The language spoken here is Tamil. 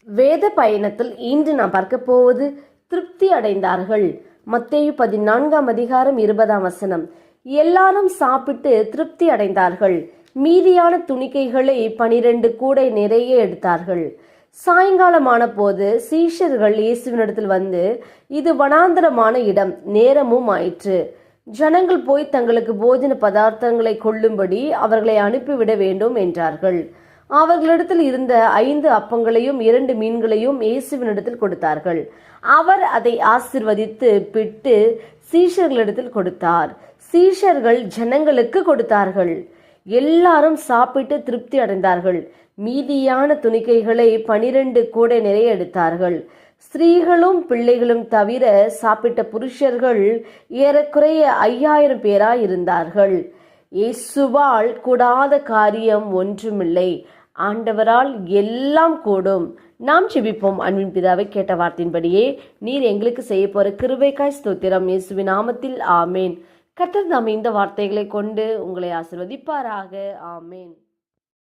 வேத பயணத்தில் இன்று நாம் பார்க்க போவது திருப்தி அடைந்தார்கள். மத்தேயு 14:20. எல்லாரும் சாப்பிட்டு திருப்தி அடைந்தார்கள். மீதியான துணிக்கைகளை 12 கூடை நிறைய எடுத்தார்கள். சாயங்காலமான போது சீஷர்கள் இயேசுவினிடத்தில் வந்து, இது வனாந்தரமான இடம், நேரமும் ஆயிற்று. ஜனங்கள் போய் தங்களுக்கு போஜன பதார்த்தங்களை கொள்ளும்படி அவர்களை அனுப்பிவிட வேண்டும் என்றார்கள். அவர்களிடத்தில் இருந்த 5 அப்பங்களையும் 2 மீன்களையும் இயேசுவினிடத்தில் கொடுத்தார்கள். அவர் அதை ஆசீர்வதித்து பிட்டு சீஷர்களிடத்தில் கொடுத்தார். சீஷர்கள் ஜனங்களுக்கு கொடுத்தார்கள். எல்லாரும் சாப்பிட்டு திருப்தி அடைந்தார்கள். மீதியான துணிக்கைகளை 12 கூடை நிறைய எடுத்தார்கள். ஸ்திரீகளும் பிள்ளைகளும் தவிர சாப்பிட்ட புருஷர்கள் ஏறக்குறைய 5000 பேராய் இருந்தார்கள். இயேசுவால் கூடாத காரியம் ஒன்றுமில்லை. ஆண்டவரால் எல்லாம் கூடும். நாம் ஜெபிப்போம். அன்பின் பிதாவை, கேட்ட வார்த்தையின்படியே நீர் எங்களுக்கு செய்ய போற கிருபைக்காய் ஸ்தோத்திரம். இயேசுவின் நாமத்தில் ஆமேன். கர்த்தர் தாமே இந்த வார்த்தைகளை கொண்டு உங்களை ஆசீர்வதிப்பாராக. ஆமேன்.